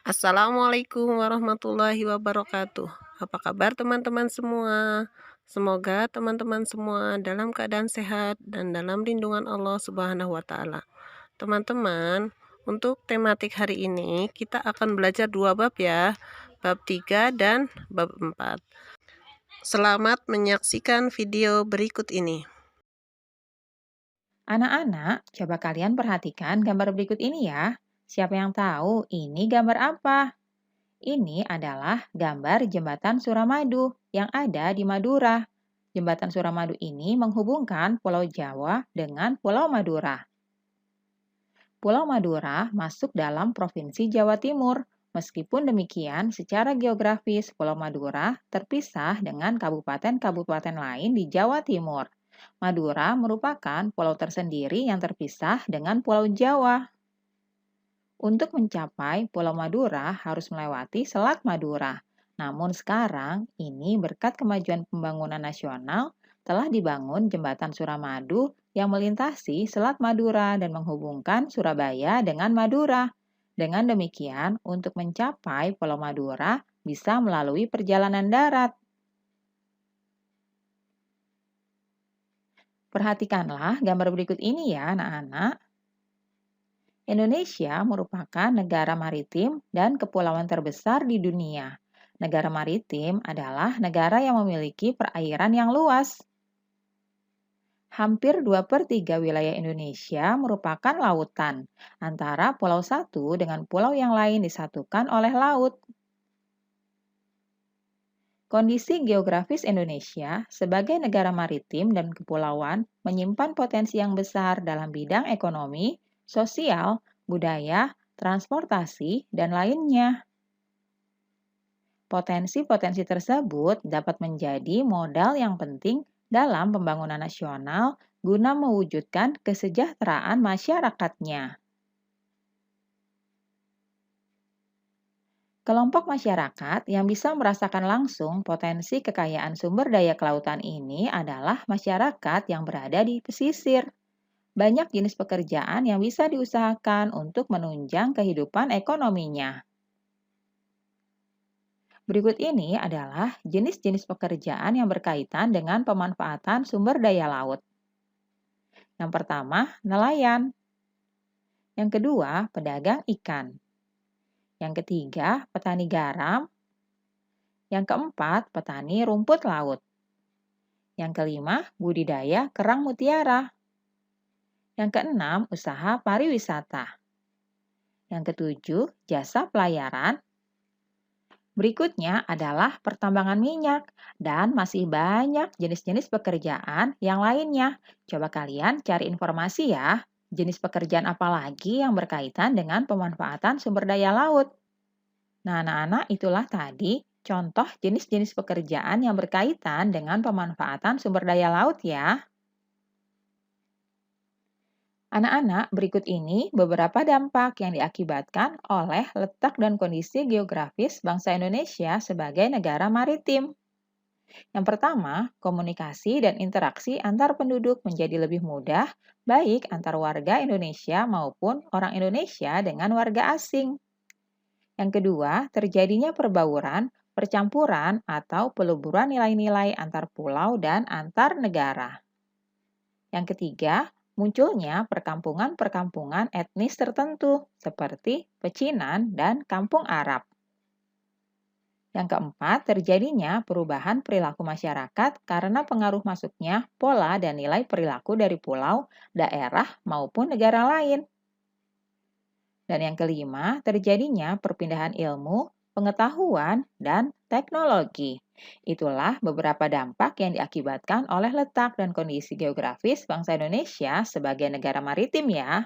Assalamualaikum warahmatullahi wabarakatuh. Apa kabar teman-teman semua? Semoga teman-teman semua dalam keadaan sehat dan dalam lindungan Allah Subhanahu wa taala. Teman-teman, untuk tematik hari ini kita akan belajar dua bab ya. Bab 3 dan bab 4. Selamat menyaksikan video berikut ini. Anak-anak, coba kalian perhatikan gambar berikut ini ya. Siapa yang tahu ini gambar apa? Ini adalah gambar jembatan Suramadu yang ada di Madura. Jembatan Suramadu ini menghubungkan Pulau Jawa dengan Pulau Madura. Pulau Madura masuk dalam Provinsi Jawa Timur. Meskipun demikian, secara geografis Pulau Madura terpisah dengan kabupaten-kabupaten lain di Jawa Timur. Madura merupakan pulau tersendiri yang terpisah dengan Pulau Jawa. Untuk mencapai Pulau Madura harus melewati Selat Madura. Namun sekarang, ini berkat kemajuan pembangunan nasional, telah dibangun jembatan Suramadu yang melintasi Selat Madura dan menghubungkan Surabaya dengan Madura. Dengan demikian, untuk mencapai Pulau Madura bisa melalui perjalanan darat. Perhatikanlah gambar berikut ini ya anak-anak. Indonesia merupakan negara maritim dan kepulauan terbesar di dunia. Negara maritim adalah negara yang memiliki perairan yang luas. Hampir 2/3 wilayah Indonesia merupakan lautan, antara pulau satu dengan pulau yang lain disatukan oleh laut. Kondisi geografis Indonesia sebagai negara maritim dan kepulauan menyimpan potensi yang besar dalam bidang ekonomi, sosial, budaya, transportasi, dan lainnya. Potensi-potensi tersebut dapat menjadi modal yang penting dalam pembangunan nasional guna mewujudkan kesejahteraan masyarakatnya. Kelompok masyarakat yang bisa merasakan langsung potensi kekayaan sumber daya kelautan ini adalah masyarakat yang berada di pesisir. Banyak jenis pekerjaan yang bisa diusahakan untuk menunjang kehidupan ekonominya. Berikut ini adalah jenis-jenis pekerjaan yang berkaitan dengan pemanfaatan sumber daya laut. Yang pertama, nelayan. Yang kedua, pedagang ikan. Yang ketiga, petani garam. Yang keempat, petani rumput laut. Yang kelima, budidaya kerang mutiara. Yang keenam, usaha pariwisata. Yang ketujuh, jasa pelayaran. Berikutnya adalah pertambangan minyak dan masih banyak jenis-jenis pekerjaan yang lainnya. Coba kalian cari informasi ya, jenis pekerjaan apa lagi yang berkaitan dengan pemanfaatan sumber daya laut. Nah, anak-anak, itulah tadi contoh jenis-jenis pekerjaan yang berkaitan dengan pemanfaatan sumber daya laut ya. Anak-anak, berikut ini beberapa dampak yang diakibatkan oleh letak dan kondisi geografis bangsa Indonesia sebagai negara maritim. Yang pertama, komunikasi dan interaksi antar penduduk menjadi lebih mudah, baik antar warga Indonesia maupun orang Indonesia dengan warga asing. Yang kedua, terjadinya perbauran, percampuran, atau peleburan nilai-nilai antar pulau dan antar negara. Yang ketiga, munculnya perkampungan-perkampungan etnis tertentu seperti pecinan dan kampung Arab. Yang keempat, terjadinya perubahan perilaku masyarakat karena pengaruh masuknya pola dan nilai perilaku dari pulau, daerah, maupun negara lain. Dan yang kelima, terjadinya perpindahan ilmu, pengetahuan, dan teknologi. Itulah beberapa dampak yang diakibatkan oleh letak dan kondisi geografis bangsa Indonesia sebagai negara maritim ya.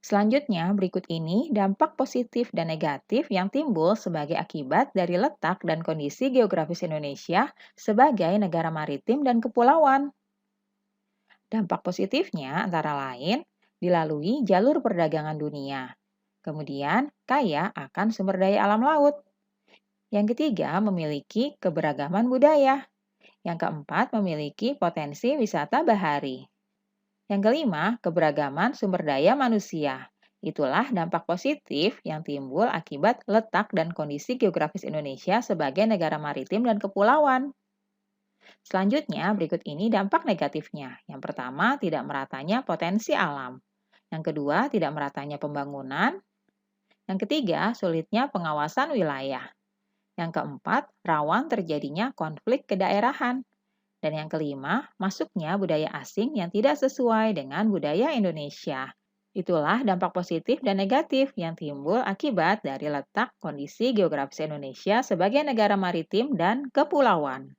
Selanjutnya, berikut ini dampak positif dan negatif yang timbul sebagai akibat dari letak dan kondisi geografis Indonesia sebagai negara maritim dan kepulauan. Dampak positifnya antara lain dilalui jalur perdagangan dunia. Kemudian, kaya akan sumber daya alam laut. Yang ketiga, memiliki keberagaman budaya. Yang keempat, memiliki potensi wisata bahari. Yang kelima, keberagaman sumber daya manusia. Itulah dampak positif yang timbul akibat letak dan kondisi geografis Indonesia sebagai negara maritim dan kepulauan. Selanjutnya, berikut ini dampak negatifnya. Yang pertama, tidak meratanya potensi alam. Yang kedua, tidak meratanya pembangunan. Yang ketiga, sulitnya pengawasan wilayah. Yang keempat, rawan terjadinya konflik kedaerahan. Dan yang kelima, masuknya budaya asing yang tidak sesuai dengan budaya Indonesia. Itulah dampak positif dan negatif yang timbul akibat dari letak kondisi geografis Indonesia sebagai negara maritim dan kepulauan.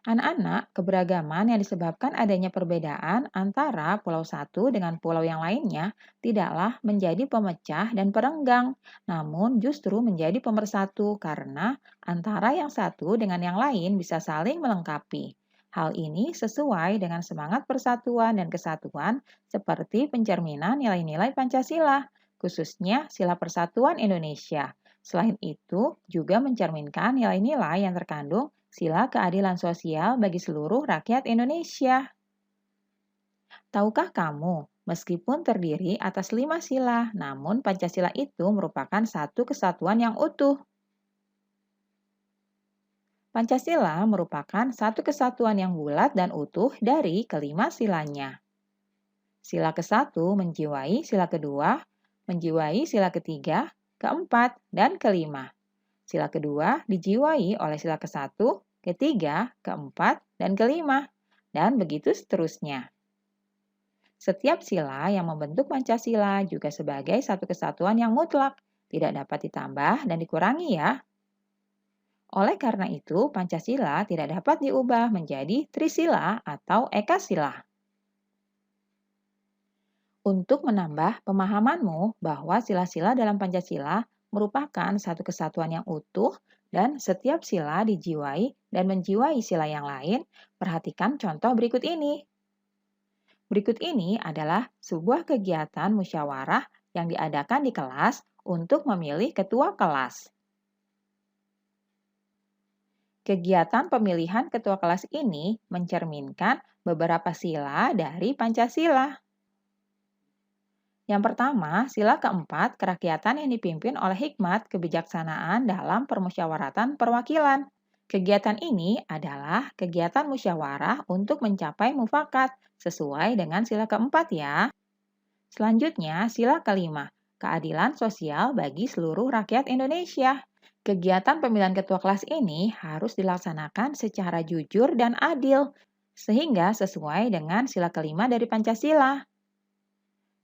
Anak-anak, keberagaman yang disebabkan adanya perbedaan antara pulau satu dengan pulau yang lainnya tidaklah menjadi pemecah dan perenggang, namun justru menjadi pemersatu karena antara yang satu dengan yang lain bisa saling melengkapi. Hal ini sesuai dengan semangat persatuan dan kesatuan seperti pencerminan nilai-nilai Pancasila, khususnya Sila Persatuan Indonesia. Selain itu, juga mencerminkan nilai-nilai yang terkandung sila keadilan sosial bagi seluruh rakyat Indonesia. Tahukah kamu, meskipun terdiri atas 5 sila, namun Pancasila itu merupakan satu kesatuan yang utuh. Pancasila merupakan satu kesatuan yang bulat dan utuh dari kelima silanya. Sila ke-1 menjiwai sila kedua, menjiwai sila ketiga, keempat, dan kelima. Sila kedua dijiwai oleh sila ke-1, ketiga, keempat, dan kelima, dan begitu seterusnya. Setiap sila yang membentuk Pancasila juga sebagai satu kesatuan yang mutlak, tidak dapat ditambah dan dikurangi ya. Oleh karena itu, Pancasila tidak dapat diubah menjadi Trisila atau Ekasila. Untuk menambah pemahamanmu bahwa sila-sila dalam Pancasila merupakan satu kesatuan yang utuh dan setiap sila dijiwai dan menjiwai sila yang lain, perhatikan contoh berikut ini. Berikut ini adalah sebuah kegiatan musyawarah yang diadakan di kelas untuk memilih ketua kelas. Kegiatan pemilihan ketua kelas ini mencerminkan beberapa sila dari Pancasila. Yang pertama, sila keempat, kerakyatan yang dipimpin oleh hikmat kebijaksanaan dalam permusyawaratan perwakilan. Kegiatan ini adalah kegiatan musyawarah untuk mencapai mufakat sesuai dengan sila keempat ya. Selanjutnya, sila kelima, keadilan sosial bagi seluruh rakyat Indonesia. Kegiatan pemilihan ketua kelas ini harus dilaksanakan secara jujur dan adil, sehingga sesuai dengan sila kelima dari Pancasila.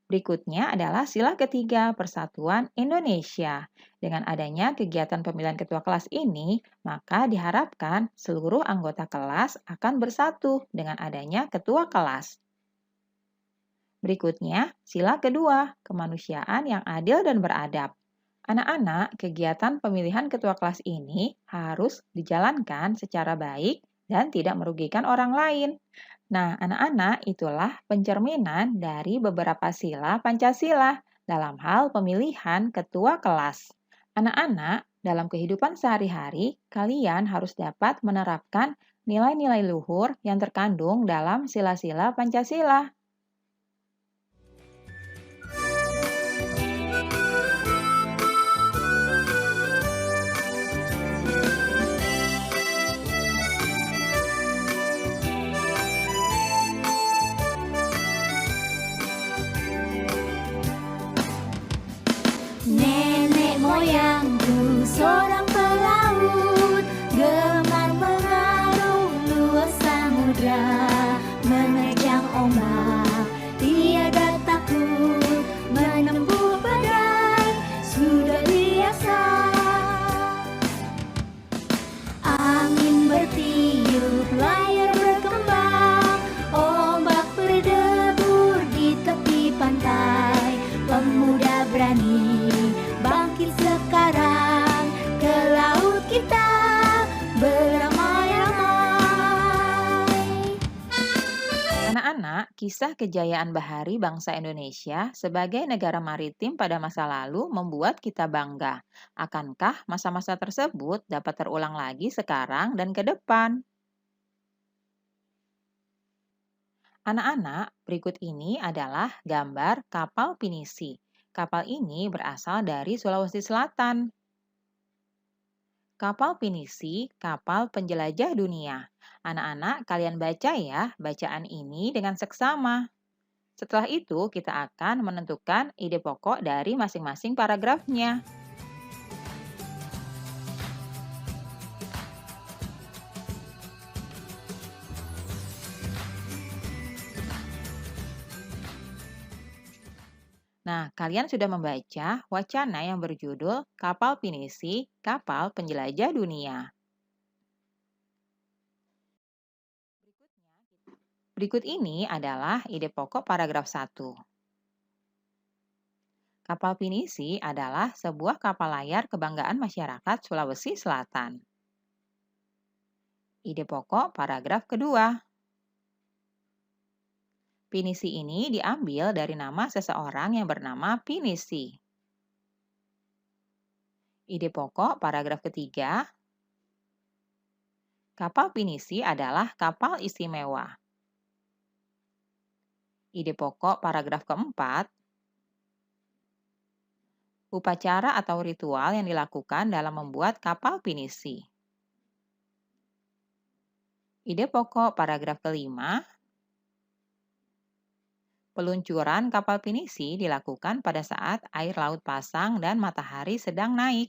Berikutnya adalah sila ketiga, Persatuan Indonesia. Dengan adanya kegiatan pemilihan ketua kelas ini, maka diharapkan seluruh anggota kelas akan bersatu dengan adanya ketua kelas. Berikutnya, sila kedua, kemanusiaan yang adil dan beradab. Anak-anak, kegiatan pemilihan ketua kelas ini harus dijalankan secara baik dan tidak merugikan orang lain. Nah, anak-anak, itulah pencerminan dari beberapa sila Pancasila dalam hal pemilihan ketua kelas. Anak-anak, dalam kehidupan sehari-hari, kalian harus dapat menerapkan nilai-nilai luhur yang terkandung dalam sila-sila Pancasila. Nenek moyangku seorang pelaut, gemar mengarung luas samudra, menerjang ombak, tiada takut, menempuh badai, sudah biasa. Angin bertiup, layar berkembang, ombak berdebur di tepi pantai, pemuda berani bangkit sekarang, ke laut kita beramai-ramai. Anak-anak, kisah kejayaan bahari bangsa Indonesia sebagai negara maritim pada masa lalu membuat kita bangga. Akankah masa-masa tersebut dapat terulang lagi sekarang dan ke depan? Anak-anak, berikut ini adalah gambar kapal pinisi. Kapal ini berasal dari Sulawesi Selatan. Kapal pinisi, kapal penjelajah dunia. Anak-anak, kalian baca ya bacaan ini dengan seksama. Setelah itu, kita akan menentukan ide pokok dari masing-masing paragrafnya. Nah, kalian sudah membaca wacana yang berjudul Kapal Pinisi, Kapal Penjelajah Dunia. Berikut ini adalah ide pokok paragraf 1. Kapal pinisi adalah sebuah kapal layar kebanggaan masyarakat Sulawesi Selatan. Ide pokok paragraf kedua. Pinisi ini diambil dari nama seseorang yang bernama Pinisi. Ide pokok paragraf ketiga. Kapal pinisi adalah kapal istimewa. Ide pokok paragraf keempat. Upacara atau ritual yang dilakukan dalam membuat kapal pinisi. Ide pokok paragraf kelima. Peluncuran kapal pinisi dilakukan pada saat air laut pasang dan matahari sedang naik.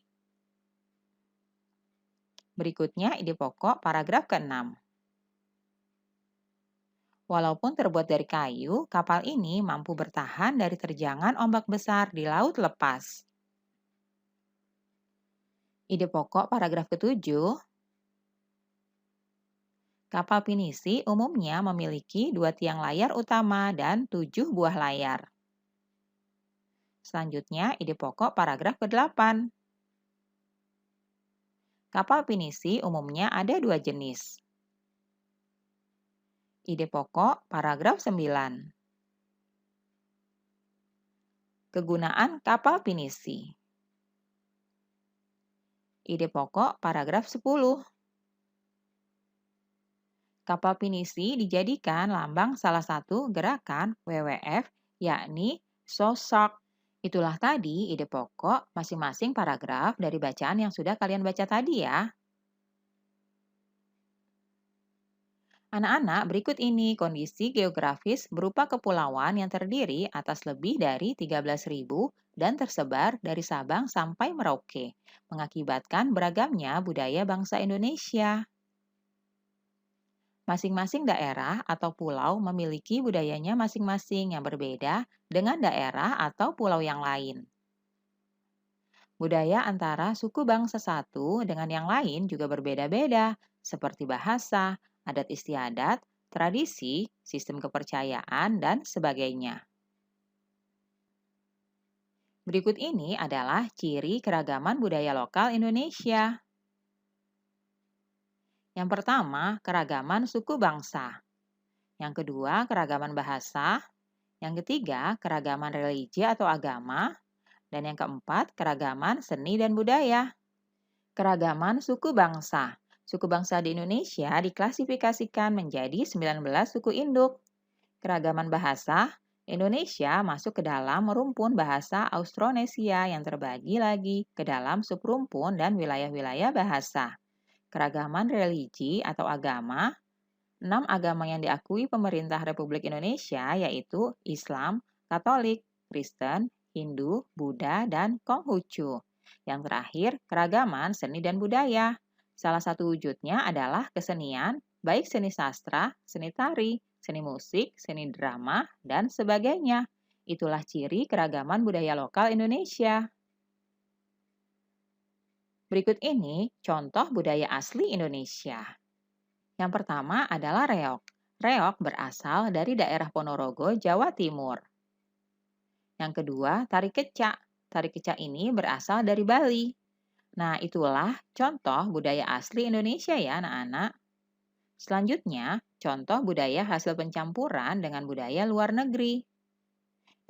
Berikutnya ide pokok paragraf ke-6. Walaupun terbuat dari kayu, kapal ini mampu bertahan dari terjangan ombak besar di laut lepas. Ide pokok paragraf ke-7. Kapal pinisi umumnya memiliki 2 tiang layar utama dan 7 buah layar. Selanjutnya, ide pokok paragraf ke-8. Kapal pinisi umumnya ada 2 jenis. Ide pokok paragraf 9. Kegunaan kapal pinisi. Ide pokok paragraf 10. Kapal pinisi dijadikan lambang salah satu gerakan WWF, yakni SOSOK. Itulah tadi ide pokok masing-masing paragraf dari bacaan yang sudah kalian baca tadi ya. Anak-anak, berikut ini kondisi geografis berupa kepulauan yang terdiri atas lebih dari 13.000 dan tersebar dari Sabang sampai Merauke, mengakibatkan beragamnya budaya bangsa Indonesia. Masing-masing daerah atau pulau memiliki budayanya masing-masing yang berbeda dengan daerah atau pulau yang lain. Budaya antara suku bangsa satu dengan yang lain juga berbeda-beda, seperti bahasa, adat istiadat, tradisi, sistem kepercayaan, dan sebagainya. Berikut ini adalah ciri keragaman budaya lokal Indonesia. Yang pertama, keragaman suku bangsa. Yang kedua, keragaman bahasa. Yang ketiga, keragaman religi atau agama. Dan yang keempat, keragaman seni dan budaya. Keragaman suku bangsa. Suku bangsa di Indonesia diklasifikasikan menjadi 19 suku induk. Keragaman bahasa, Indonesia masuk ke dalam rumpun bahasa Austronesia yang terbagi lagi ke dalam subrumpun dan wilayah-wilayah bahasa. Keragaman religi atau agama, 6 agama yang diakui pemerintah Republik Indonesia yaitu Islam, Katolik, Kristen, Hindu, Buddha, dan Konghucu. Yang terakhir, keragaman seni dan budaya. Salah satu wujudnya adalah kesenian, baik seni sastra, seni tari, seni musik, seni drama, dan sebagainya. Itulah ciri keragaman budaya lokal Indonesia. Berikut ini contoh budaya asli Indonesia. Yang pertama adalah reog. Reog berasal dari daerah Ponorogo, Jawa Timur. Yang kedua, tari kecak. Tari kecak ini berasal dari Bali. Nah, itulah contoh budaya asli Indonesia ya anak-anak. Selanjutnya, contoh budaya hasil pencampuran dengan budaya luar negeri.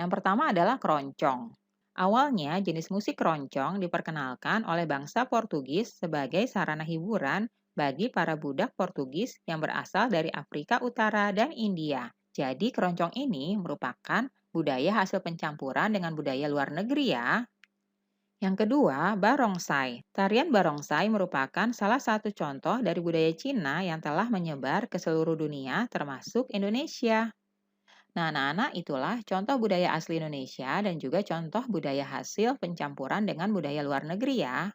Yang pertama adalah keroncong. Awalnya, jenis musik keroncong diperkenalkan oleh bangsa Portugis sebagai sarana hiburan bagi para budak Portugis yang berasal dari Afrika Utara dan India. Jadi keroncong ini merupakan budaya hasil pencampuran dengan budaya luar negeri ya. Yang kedua, barongsai. Tarian barongsai merupakan salah satu contoh dari budaya Cina yang telah menyebar ke seluruh dunia termasuk Indonesia. Nah, anak-anak, itulah contoh budaya asli Indonesia dan juga contoh budaya hasil pencampuran dengan budaya luar negeri ya.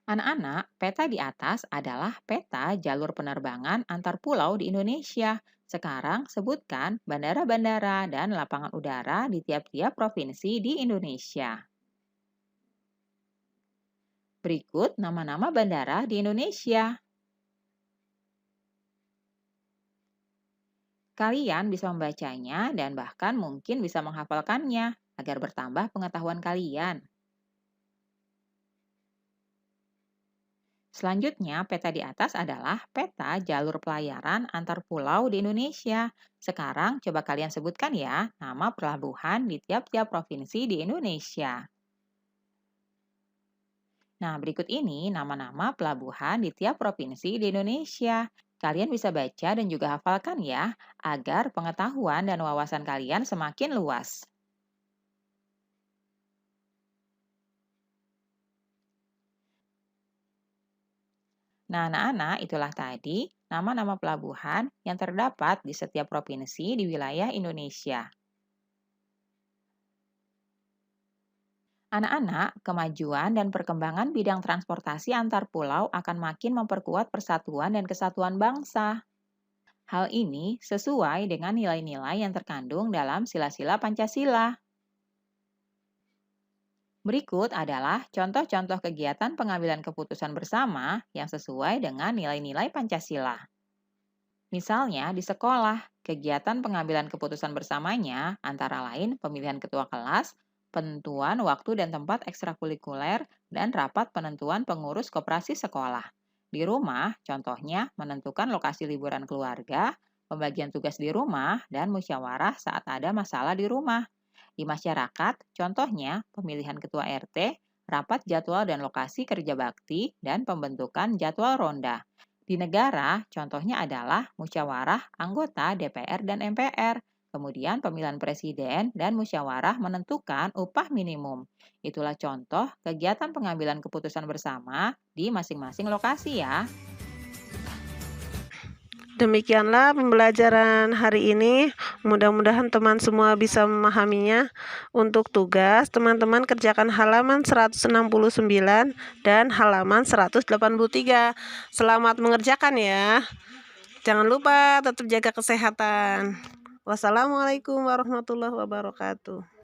Anak-anak, peta di atas adalah peta jalur penerbangan antar pulau di Indonesia. Sekarang sebutkan bandara-bandara dan lapangan udara di tiap-tiap provinsi di Indonesia. Berikut nama-nama bandara di Indonesia. Kalian bisa membacanya dan bahkan mungkin bisa menghafalkannya agar bertambah pengetahuan kalian. Selanjutnya, peta di atas adalah peta jalur pelayaran antar pulau di Indonesia. Sekarang coba kalian sebutkan ya nama pelabuhan di tiap-tiap provinsi di Indonesia. Nah, berikut ini nama-nama pelabuhan di tiap provinsi di Indonesia. Kalian bisa baca dan juga hafalkan ya, agar pengetahuan dan wawasan kalian semakin luas. Nah, anak-anak, itulah tadi nama-nama pelabuhan yang terdapat di setiap provinsi di wilayah Indonesia. Anak-anak, kemajuan dan perkembangan bidang transportasi antar pulau akan makin memperkuat persatuan dan kesatuan bangsa. Hal ini sesuai dengan nilai-nilai yang terkandung dalam sila-sila Pancasila. Berikut adalah contoh-contoh kegiatan pengambilan keputusan bersama yang sesuai dengan nilai-nilai Pancasila. Misalnya di sekolah, kegiatan pengambilan keputusan bersamanya antara lain pemilihan ketua kelas, penentuan waktu dan tempat ekstrakurikuler, dan rapat penentuan pengurus koperasi sekolah. Di rumah, contohnya menentukan lokasi liburan keluarga, pembagian tugas di rumah, dan musyawarah saat ada masalah di rumah. Di masyarakat, contohnya pemilihan ketua RT, rapat jadwal dan lokasi kerja bakti, dan pembentukan jadwal ronda. Di negara, contohnya adalah musyawarah anggota DPR dan MPR, kemudian pemilihan presiden dan musyawarah menentukan upah minimum. Itulah contoh kegiatan pengambilan keputusan bersama di masing-masing lokasi ya. Demikianlah pembelajaran hari ini. Mudah-mudahan teman semua bisa memahaminya. Untuk tugas, teman-teman kerjakan halaman 169 dan halaman 183. Selamat mengerjakan ya. Jangan lupa tetap jaga kesehatan. Wassalamualaikum warahmatullahi wabarakatuh.